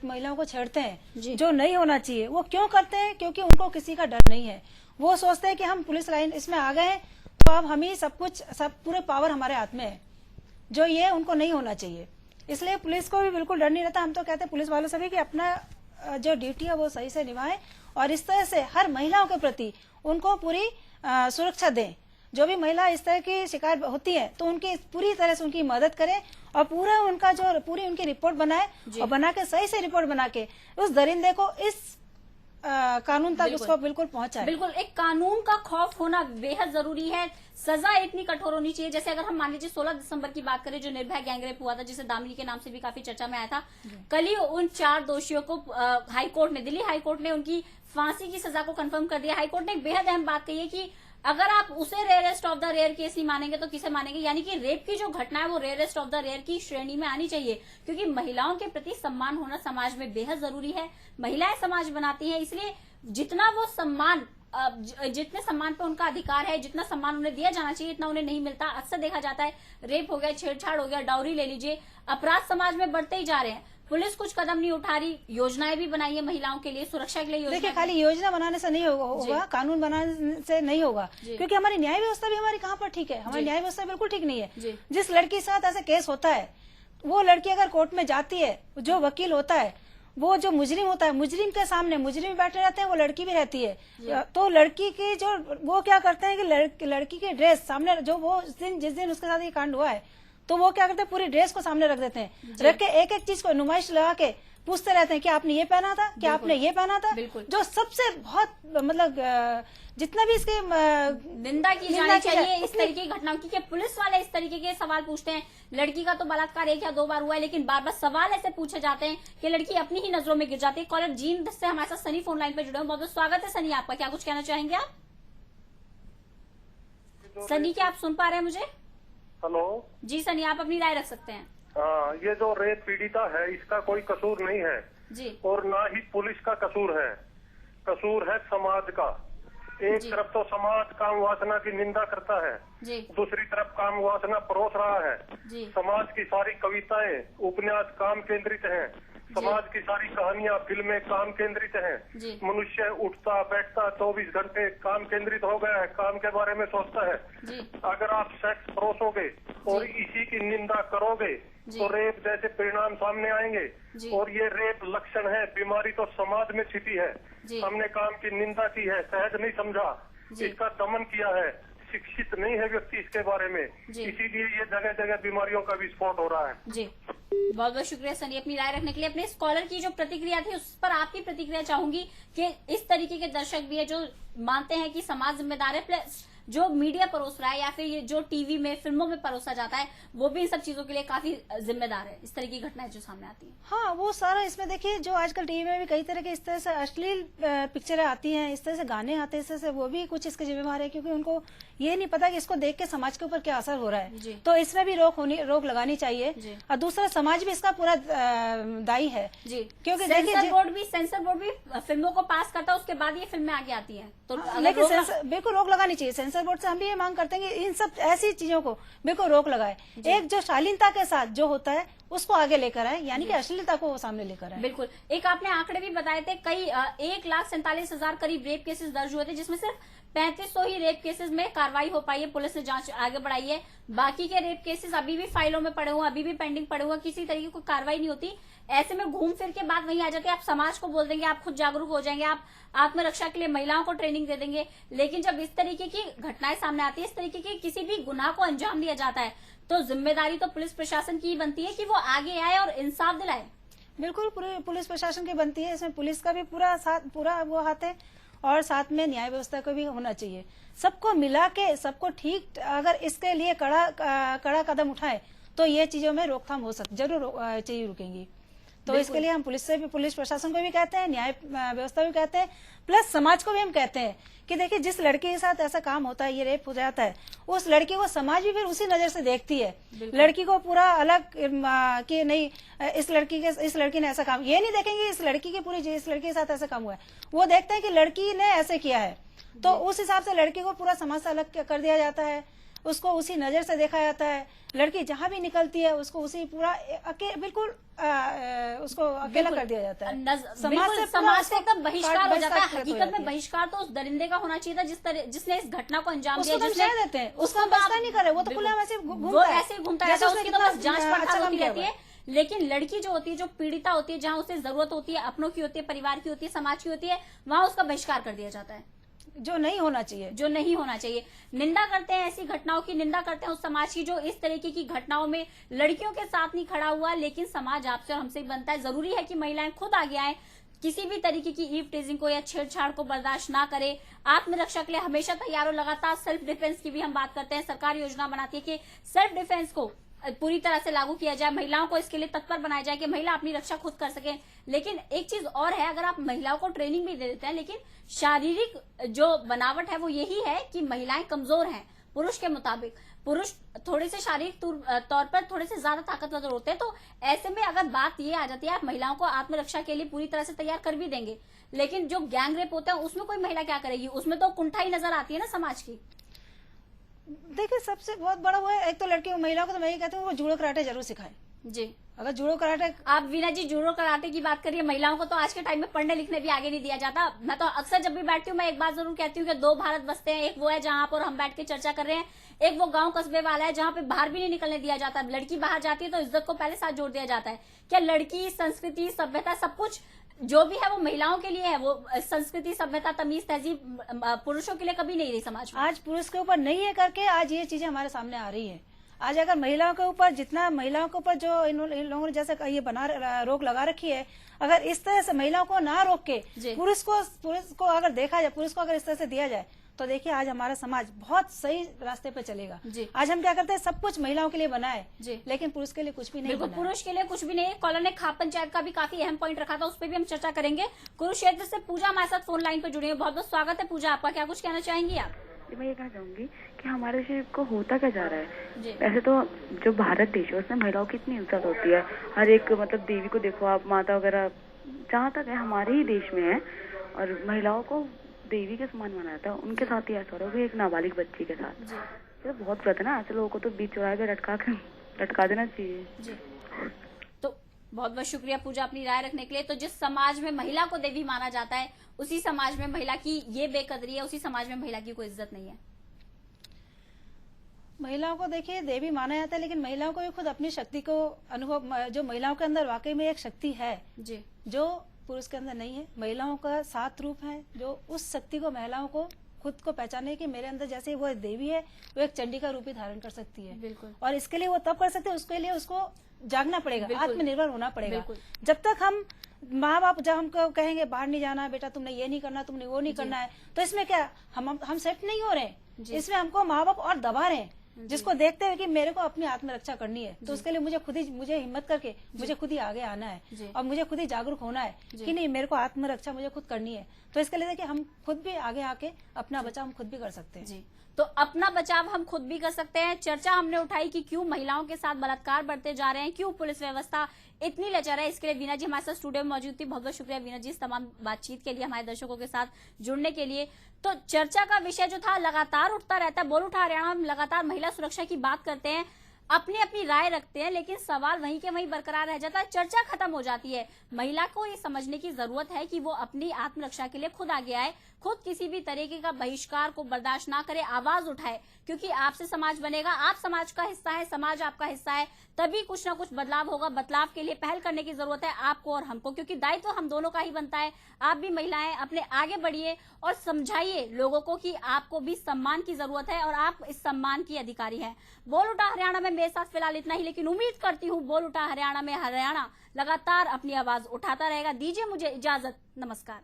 महिलाओं को छेड़ते हैं जो नहीं होना चाहिए, वो क्यों करते हैं? क्योंकि उनको किसी का डर नहीं है। वो सोचते हैं कि हम पुलिस लाइन इसमें आ गए हैं तो अब हम ही सब कुछ, सब पूरे पावर हमारे हाथ में है, जो ये उनको नहीं होना चाहिए। इसलिए पुलिस को भी बिल्कुल डर नहीं रहता। हम तो कहते हैं पुलिस वालों से भी कि अपना जो ड्यूटी है वो सही से निभाएं और इस तरह से हर महिलाओं के प्रति उनको पूरी सुरक्षा दें। जो भी महिला इस तरह की शिकायत होती है तो उनकी पूरी तरह से उनकी मदद करें और पूरा उनका जो पूरी उनकी रिपोर्ट बनाए और बना के सही से रिपोर्ट बना के उस दरिंदे को इस कानून तक उसको बिल्कुल पहुंचाए। बिल्कुल, एक कानून का खौफ होना बेहद जरूरी है। सजा इतनी कठोर होनी चाहिए। जैसे अगर हम मान लीजिए 16 दिसंबर की बात करें, जो निर्भया गैंगरेप हुआ था, जिसे दामिनी के नाम से भी काफी चर्चा में आया था, कल ही उन 4 दोषियों को हाईकोर्ट ने, दिल्ली हाईकोर्ट ने उनकी फांसी की सजा को कंफर्म कर दिया। हाईकोर्ट ने एक बेहद अहम बात कही है कि अगर आप उसे rarest of the rare case नहीं मानेंगे तो किसे मानेंगे, यानी कि रेप की जो घटना है वो रेयरेस्ट ऑफ द रेयर की श्रेणी में आनी चाहिए, क्योंकि महिलाओं के प्रति सम्मान होना समाज में बेहद जरूरी है। महिलाएं समाज बनाती हैं, इसलिए जितना वो सम्मान, जितने सम्मान पे उनका अधिकार है, जितना सम्मान उन्हें दिया जाना चाहिए, इतना उन्हें नहीं मिलता। अक्सर देखा जाता है रेप हो गया, छेड़छाड़ हो गया, डाउरी ले लीजिए, अपराध समाज में बढ़ते ही जा रहे हैं। पुलिस कुछ कदम नहीं उठा रही। योजनाएं भी बनाई है महिलाओं के लिए, सुरक्षा के लिए। देखिए, खाली योजना बनाने से नहीं होगा, कानून बनाने से नहीं होगा, क्योंकि हमारी न्याय व्यवस्था भी हमारी कहाँ पर ठीक है? हमारी न्याय व्यवस्था बिल्कुल ठीक नहीं है। जिस लड़की के साथ ऐसा केस होता है, वो लड़की अगर कोर्ट में जाती है, जो वकील होता है, वो जो मुजरिम होता है, मुजरिम के सामने मुजरिम बैठे रहते हैं, वो लड़की भी रहती है। तो लड़की की जो वो क्या करते हैं कि लड़की की ड्रेस सामने, जो वो जिस दिन उसके साथ ये कांड हुआ है, तो वो क्या करते हैं, पूरी ड्रेस को सामने रख देते हैं, रख के एक एक चीज को नुमाइश लगा के पूछते रहते हैं कि आपने ये पहना था, क्या आपने ये पहना था। जो सबसे बहुत मतलब जितना भी इसके निंदा की जानी चाहिए इस तरीके की घटनाओं की, कि पुलिस वाले इस तरीके के सवाल पूछते हैं। लड़की का तो बलात्कार 1 या 2 बार हुआ है, लेकिन बार बार सवाल ऐसे पूछे जाते हैं कि लड़की अपनी ही नजरों में गिर जाती है। कॉलर जींद से हमारे साथ सनी फोन लाइन पे जुड़े हैं, बहुत बहुत स्वागत है सनी आपका। क्या कुछ कहना चाहेंगे आप? सनी, क्या आप सुन पा रहे हैं मुझे? हेलो जी सनी, आप अपनी राय रख सकते हैं। हाँ, ये जो रेप पीड़िता है इसका कोई कसूर नहीं है जी, और ना ही पुलिस का कसूर है। कसूर है समाज का। एक तरफ तो समाज काम वासना की निंदा करता है जी, दूसरी तरफ काम वासना परोस रहा है जी, समाज की सारी कविताएं, उपन्यास काम केंद्रित हैं। समाज की सारी कहानियां, फिल्में काम केंद्रित हैं। मनुष्य उठता बैठता 24 घंटे काम केंद्रित हो गया है, काम के बारे में सोचता है। अगर आप सेक्स परोसोगे और इसी की निंदा करोगे तो रेप जैसे परिणाम सामने आएंगे। और ये रेप लक्षण है, बीमारी तो समाज में छिपी है। हमने काम की निंदा की है, सहज नहीं समझा, इसका दमन किया है, शिक्षित नहीं है व्यक्ति इसके बारे में, इसीलिए ये जगह जगह बीमारियों का विस्फोट हो रहा है। जी, बहुत बहुत शुक्रिया सनी अपनी राय रखने के लिए। अपने स्कॉलर की जो प्रतिक्रिया थी उस पर आपकी प्रतिक्रिया चाहूंगी कि इस तरीके के दर्शक भी है जो मानते हैं कि समाज जिम्मेदार है, प्लस जो मीडिया परोस रहा है या फिर ये जो टीवी में, फिल्मों में परोसा जाता है, वो भी इन सब चीजों के लिए काफी जिम्मेदार है। इस तरह की घटनाएं जो सामने आती हैं, हाँ, वो सारा इसमें देखिए, जो आजकल टीवी में भी कई तरह के इस तरह से अश्लील पिक्चरें आती हैं, इस तरह से गाने आते हैं, इस तरह से वो भी कुछ इसके जिम्मेवार है, क्योंकि उनको ये नहीं पता कि इसको देख के समाज के ऊपर क्या असर हो रहा है। तो इसमें भी रोक लगानी चाहिए। और दूसरा, समाज भी इसका पूरा दायी है, क्योंकि सेंसर बोर्ड भी फिल्मों को पास करता है, उसके बाद ये फिल्में आगे आती हैं। तो लेकिन बिल्कुल रोक लगानी चाहिए। सेंसर बोर्ड से हम भी ये मांग करते हैं कि इन सब ऐसी चीजों को बिल्कुल रोक लगाए। एक जो शालीनता के साथ जो होता है उसको आगे लेकर आए, यानी कि अश्लीलता को सामने लेकर आए। बिल्कुल। एक आपने आंकड़े भी बताए थे, कई 1,47,000 करीब रेप केसेस दर्ज हुए थे, जिसमें सिर्फ 3500 ही रेप केसेस में कार्रवाई हो पाई है। पुलिस ने जांच आगे बढ़ाई है। बाकी के रेप केसेस अभी भी फाइलों में पड़े हुए, अभी भी पेंडिंग पड़े हुए, किसी तरीके की कार्रवाई नहीं होती। ऐसे में घूम फिर के बात वहीं आ जाती है, आप समाज को बोल देंगे, आप खुद जागरूक हो जाएंगे, आप आत्मरक्षा के लिए महिलाओं को ट्रेनिंग दे देंगे, लेकिन जब इस तरीके की घटनाएं सामने आती है, इस तरीके के किसी भी गुनाह को अंजाम दिया जाता है, तो जिम्मेदारी तो पुलिस प्रशासन की ही बनती है कि वो आगे आए और इंसाफ दिलाए। बिल्कुल, पूरी पुलिस प्रशासन की बनती है। इसमें पुलिस का भी पूरा वो हाथ है, और साथ में न्याय व्यवस्था को भी होना चाहिए। सबको मिला के, सबको ठीक, अगर इसके लिए कड़ा कदम उठाए तो ये चीजों में रोकथाम हो सकती, जरूर चाहिए रुकेंगी। तो इसके लिए हम पुलिस प्रशासन को भी कहते हैं, न्याय व्यवस्था भी कहते हैं, प्लस समाज को भी हम कहते हैं कि देखिए, जिस लड़की के साथ ऐसा काम होता है, ये रेप हो जाता है, उस लड़की को समाज भी फिर उसी नजर से देखती है। लड़की को पूरा अलग कि नहीं, इस लड़की ने ऐसा काम, ये नहीं देखेंगे इस लड़की के साथ ऐसा काम हुआ है, वो देखते हैं कि लड़की ने ऐसे किया है, तो उस हिसाब से लड़की को पूरा समाज से अलग कर दिया जाता है। उसको उसी नजर से देखा जाता है। लड़की जहां भी निकलती है उसको उसी पूरा बिल्कुल उसको अकेला कर दिया जाता है। समाज से एकदम बहिष्कार हो जाता है। हकीकत में बहिष्कार तो उस दरिंदे का होना चाहिए था जिसने इस घटना को अंजाम दिया। जिसने देते हैं उसको हम बख्शा नहीं करे, वो तो खुला ऐसे घूमता रहता है, उसकी तो बस जांच पड़ताल होती रहती है। लेकिन लड़की जो होती है, जो पीड़िता होती है, जहां उसे जरूरत होती है, अपनों की होती है, परिवार की होती है, समाज की होती है, वहां उसका बहिष्कार कर दिया जाता है, जो नहीं होना चाहिए, जो नहीं होना चाहिए। निंदा करते हैं ऐसी घटनाओं की, निंदा करते हैं उस समाज की जो इस तरीके की घटनाओं में लड़कियों के साथ नहीं खड़ा हुआ। लेकिन समाज आपसे और हमसे बनता है, जरूरी है कि महिलाएं खुद आगे आए, किसी भी तरीके की ईव टीजिंग को या छेड़छाड़ को बर्दाश्त ना करे, आत्मरक्षा के लिए हमेशा तैयार हो। लगातार सेल्फ डिफेंस की भी हम बात करते हैं। सरकार योजना बनाती है कि सेल्फ डिफेंस को पूरी तरह से लागू किया जाए, महिलाओं को इसके लिए तत्पर बनाया जाए कि महिला अपनी रक्षा खुद कर सके। लेकिन एक चीज और है, अगर आप महिलाओं को ट्रेनिंग भी दे देते हैं, लेकिन शारीरिक जो बनावट है वो यही है कि महिलाएं कमजोर हैं पुरुष के मुताबिक। पुरुष थोड़े से शारीरिक तौर पर थोड़े से ज्यादा ताकतवर होते हैं। तो ऐसे में अगर बात ये आ जाती है, आप महिलाओं को आत्मरक्षा के लिए पूरी तरह से तैयार कर भी देंगे, लेकिन जो गैंग रेप होता है उसमें कोई महिला क्या करेगी? उसमें तो कुंठा ही नजर आती है ना समाज की। देखिए, सबसे बहुत बड़ा वो है, एक तो लड़की महिलाओं को तो मैं ये कहती हूँ वो जूडो कराटे जरूर सिखाए जी। अगर जूडो कराटे, आप वीना जी जूडो कराटे की बात करिए, महिलाओं को तो आज के टाइम में पढ़ने लिखने भी आगे नहीं दिया जाता। मैं तो अक्सर जब भी बैठती हूँ मैं एक बात जरूर कहती हूँ कि दो भारत बसते हैं, एक वो है जहां पर हम बैठ के चर्चा कर रहे हैं, एक वो गांव कस्बे वाला है जहां पे बाहर भी नहीं निकलने दिया जाता। लड़की बाहर जाती है तो इज्जत को पहले साथ जोड़ दिया जाता है। क्या लड़की, संस्कृति, सभ्यता, सब कुछ जो भी है वो महिलाओं के लिए है? वो संस्कृति, सभ्यता, तमीज, तहजीब पुरुषों के लिए कभी नहीं रही समाज में। आज पुरुष के ऊपर नहीं है करके आज ये चीजें हमारे सामने आ रही है। आज अगर महिलाओं के ऊपर जितना महिलाओं के ऊपर जो इन लोगों ने जैसे ये रोक लगा रखी है, अगर इस तरह से महिलाओं को ना रोक के पुरुष को अगर देखा जाए, पुरुष को अगर इस तरह से दिया जाए, तो देखिए आज हमारा समाज बहुत सही रास्ते पे चलेगा। आज हम क्या करते हैं, सब कुछ महिलाओं के लिए बना है, लेकिन पुरुष के लिए कुछ भी नहीं बना। पुरुष के लिए कुछ भी नहीं। कॉलर ने खाप पंचायत का भी काफी अहम पॉइंट रखा था, उस पर भी हम चर्चा करेंगे। कुरुक्षेत्र से पूजा हमारे साथ फोन लाइन पर जुड़ी है। बहुत बहुत स्वागत है पूजा आपका, क्या कुछ कहना चाहेंगी आप? मैं ये कहना चाहूंगी कि हमारे देश को होता क्या जा रहा है। वैसे तो जो भारत देश है उसमें महिलाओं की इतनी इज्जत होती है, हर एक मतलब देवी को देखो आप, माता वगैरह, जहाँ तक है हमारे ही देश में है, और महिलाओं को देवी के समान माना जाता है। उनके साथ ही ऐसा हो रहा है एक नाबालिग बच्ची के साथ, तो बहुत गलत है ना। ऐसे लोगों को तो बीच चौराहे पे लटका देना चाहिए। तो बहुत बहुत शुक्रिया पूजा अपनी राय रखने के लिए। तो जिस समाज में महिला को देवी माना जाता है उसी समाज में महिला की ये बेकदरी है, उसी समाज में महिला की कोई इज्जत नहीं है। महिलाओं को देखिए देवी माना जाता है, लेकिन महिलाओं को भी खुद अपनी शक्ति को अनुभव, जो महिलाओं के अंदर वाकई में एक शक्ति है जी, जो पुरुष के अंदर नहीं है। महिलाओं का 7 रूप है, जो उस शक्ति को महिलाओं को खुद को पहचाने कि मेरे अंदर जैसे वो देवी है, वो एक चंडी का रूप ही धारण कर सकती है। बिल्कुल। और इसके लिए वो तब कर सकते हैं, उसके लिए उसको जागना पड़ेगा, आत्मनिर्भर होना पड़ेगा। जब तक हम माँ बाप जब हमको कहेंगे बाहर नहीं जाना बेटा, तुमने ये नहीं करना, तुमने वो नहीं करना है, तो इसमें क्या हम सेट नहीं हो रहे, इसमें हमको माँ बाप और दबा रहे हैं, जिसको देखते हुए कि मेरे को अपनी आत्मरक्षा करनी है, तो उसके लिए मुझे हिम्मत करके मुझे खुद ही आगे आना है और मुझे खुद ही जागरूक होना है कि नहीं, मेरे को आत्मरक्षा मुझे खुद करनी है। तो इसके लिए देखिए हम खुद भी आगे आके अपना बचाव हम खुद भी कर सकते हैं। जी, तो अपना बचाव हम खुद भी कर सकते हैं। चर्चा हमने उठाई कि क्यों महिलाओं के साथ बलात्कार बढ़ते जा रहे हैं, क्यों पुलिस व्यवस्था इतनी लचर है। इसके लिए वीना जी हमारे साथ स्टूडियो में मौजूद थी। बहुत बहुत शुक्रिया वीना जी इस तमाम बातचीत के लिए, हमारे दर्शकों के साथ जुड़ने के लिए। तो चर्चा का विषय जो था लगातार उठता रहता है। बोल उठा हरियाणा हम लगातार महिला सुरक्षा की बात करते हैं, अपनी अपनी राय रखते हैं, लेकिन सवाल वहीं के वहीं बरकरार रह जाता है, चर्चा खत्म हो जाती है। महिला को ये समझने की जरूरत है कि वो अपनी आत्मरक्षा के लिए खुद आगे आए, खुद किसी भी तरीके का बहिष्कार को बर्दाश्त ना करे, आवाज उठाए, क्योंकि आपसे समाज बनेगा, आप समाज का हिस्सा है, समाज आपका हिस्सा है, तभी कुछ ना कुछ बदलाव होगा। बदलाव के लिए पहल करने की जरूरत है आपको और हमको, क्योंकि दायित्व हम दोनों का ही बनता है। आप भी महिलाएं अपने आगे बढ़िए और समझाइए लोगों को कि आपको भी सम्मान की जरूरत है और आप इस सम्मान की अधिकारी हैं। बोल उठा हरियाणा में मेरे साथ फिलहाल इतना ही, लेकिन उम्मीद करती हूँ बोल उठा हरियाणा में हरियाणा लगातार अपनी आवाज उठाता रहेगा। दीजिए मुझे इजाजत, नमस्कार।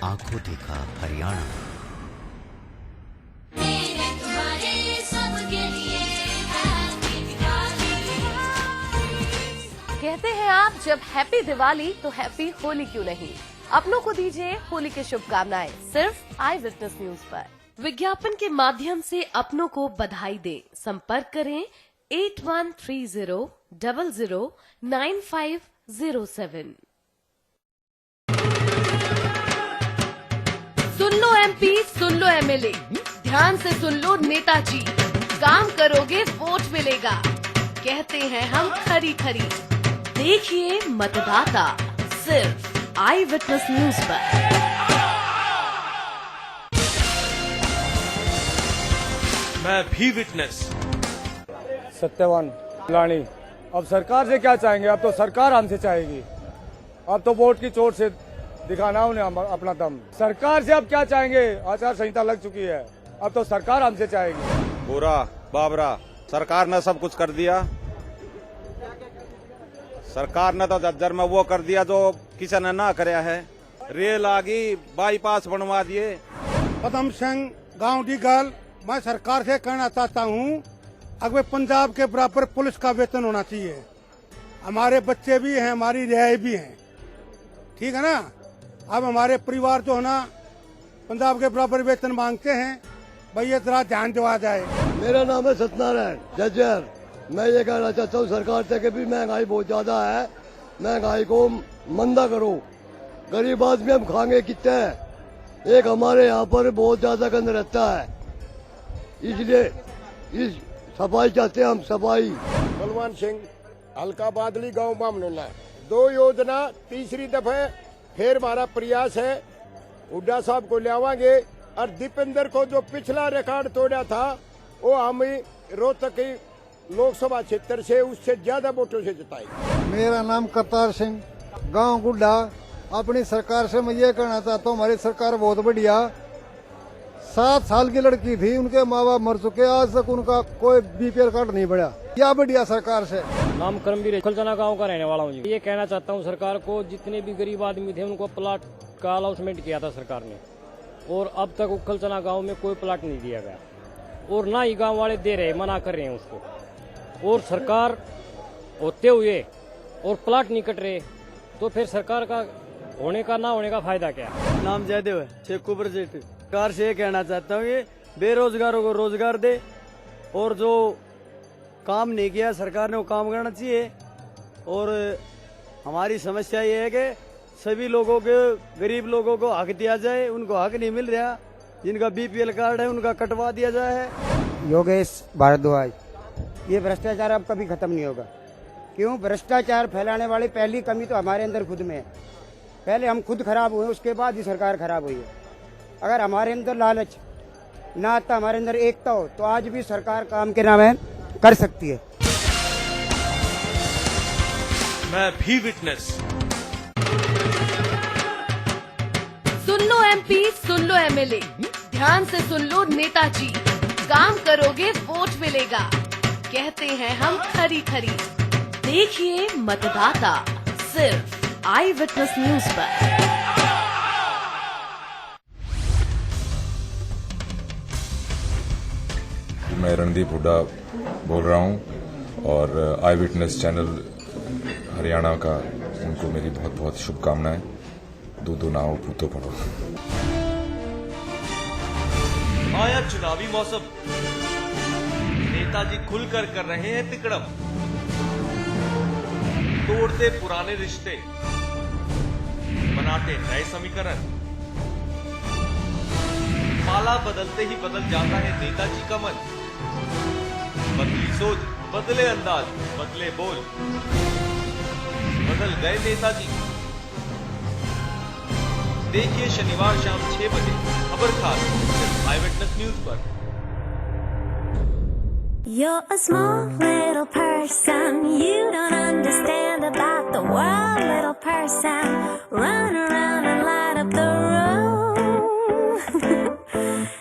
आंखों देखा हरियाणा। मेरे तुम्हारे सबके लिए आप जब हैप्पी दिवाली तो हैप्पी होली क्यों नहीं। अपनों को दीजिए होली की शुभकामनाएं सिर्फ आई विटनेस न्यूज पर। विज्ञापन के माध्यम से अपनों को बधाई दें। संपर्क करें 8130009507। सुन लो एमपी, सुन लो एमएलए, ध्यान से सुन लो नेताजी। काम करोगे वोट मिलेगा, कहते हैं हम खरी खरी। देखिए मतदाता सिर्फ आई विटनेस न्यूज पर। मैं भी विटनेस। सत्यवान लानी। अब सरकार से क्या चाहेंगे, अब तो सरकार हमसे चाहेगी। अब तो वोट की चोट से दिखाना उन्हें अपना दम। सरकार से अब क्या चाहेंगे, आचार संहिता लग चुकी है, अब तो सरकार हमसे चाहेगी। पूरा बाबरा सरकार ने सब कुछ कर दिया। सरकार ने तो जज्जर में वो कर दिया जो किसी ने ना कराया है। रेल आ गई, बाईपास बनवा दिए। पदम सिंह गाँव डी गल। मैं सरकार से कहना चाहता हूँ, अगर पंजाब के बराबर पुलिस का वेतन होना चाहिए। हमारे बच्चे भी हैं, हमारी रिहाई भी है, ठीक है ना। अब हमारे परिवार जो है ना पंजाब के बराबर वेतन मांगते हैं, भाई ये जरा ध्यान दिया जाए। मेरा नाम है सत्यनारायण जज्जर। मैं ये कहना चाहता हूँ सरकार से कि भी महंगाई बहुत ज्यादा है, महंगाई को मंदा करो। गरीब आदमी हम खाएंगे कितने। एक हमारे यहाँ पर बहुत ज्यादा गंद रहता है, इसलिए इस सफाई चाहते हैं हम, सफाई। बलवान सिंह हल्का बादली गांव मामला 2 योजना तीसरी दफे फिर हमारा प्रयास है। हुड्डा साहब को लावांगे और दीपेंद्र को जो पिछला रिकॉर्ड तोड़ा था वो हम रोहतक की लोकसभा क्षेत्र से उससे ज्यादा वोटों से जिताएंगे। मेरा नाम करतार सिंह, गांव गुड्डा। अपनी सरकार से मैं ये कहना चाहता हूँ, हमारी सरकार बहुत बढ़िया। 7 साल की लड़की थी, उनके माँ बाप मर चुके, आज तक उनका कोई बीपीएल कार्ड नहीं बढ़ा। क्या बढ़िया सरकार से। नाम करमवीर खलचना गांव का रहने वाला हूँ। ये कहना चाहता हूँ सरकार को, जितने भी गरीब आदमी थे उनको प्लाट का अलाउंसमेंट किया था सरकार ने, और अब तक खलचना गांव में कोई प्लाट नहीं दिया गया, और ना ही गांव वाले दे रहे, मना कर रहे हैं उसको। और सरकार होते हुए और प्लाट नहीं कट रहे, तो फिर सरकार का होने का ना होने का फायदा क्या। नाम जयदेव है, शेखू प्रोजेक्ट। सरकार से ये कहना चाहता हूँ कि बेरोजगारों को रोजगार दे, और जो काम नहीं किया सरकार ने वो काम करना चाहिए। और हमारी समस्या ये है कि सभी लोगों के, गरीब लोगों को हक दिया जाए। उनको हक नहीं मिल रहा, जिनका बीपीएल कार्ड है उनका कटवा दिया जाए। योगेश भारद्वाज। ये भ्रष्टाचार अब कभी खत्म नहीं होगा। क्यों? भ्रष्टाचार फैलाने वाली पहली कमी तो हमारे अंदर खुद में है। पहले हम खुद खराब हुए, उसके बाद ही सरकार खराब हुई है। अगर हमारे अंदर लालच ना आता, हमारे अंदर एकता हो, तो आज भी सरकार काम के नाम है कर सकती है। मैं भी विटनेस। सुन लो एमपी, सुन लो एमएलए, ध्यान से सुन लो नेताजी। काम करोगे वोट मिलेगा, कहते हैं हम खरी खरी। देखिए मतदाता सिर्फ आई विटनेस न्यूज पर। मैं रणदीप हुड्डा बोल रहा हूं, और आई विटनेस चैनल हरियाणा का उनको मेरी बहुत बहुत शुभकामनाएं। दूधो नाओ पूतो पड़ो। आया चुनावी मौसम, नेताजी खुलकर कर रहे हैं तिकड़म, तोड़ते पुराने रिश्ते, बनाते नए समीकरण। माला बदलते ही बदल जाता है नेताजी का मन। बदली सोच, बदले अंदाज, बदले बोल, बदल गए नेताजी। देखिए शनिवार शाम 6 बजे खबर खास आई विटनेस न्यूज पर। You're a small little person, you don't understand about the world, little person. Run around and light up the room.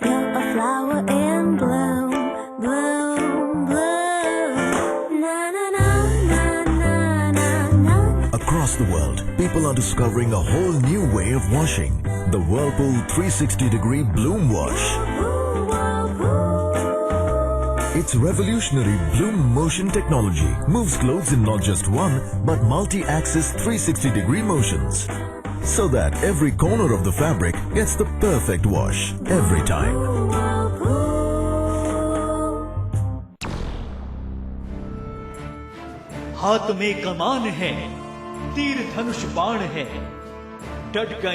You're a flower in bloom, bloom, bloom. Na na na na na na na. Across the world, people are discovering a whole new way of washing. The Whirlpool 360-degree Bloom Wash. Its revolutionary Bloom Motion technology moves clothes in not just one but multi-axis 360-degree motions, so that every corner of the fabric gets the perfect wash every time. हाथ में कमान है, तीर धनुष बाण है, डट गए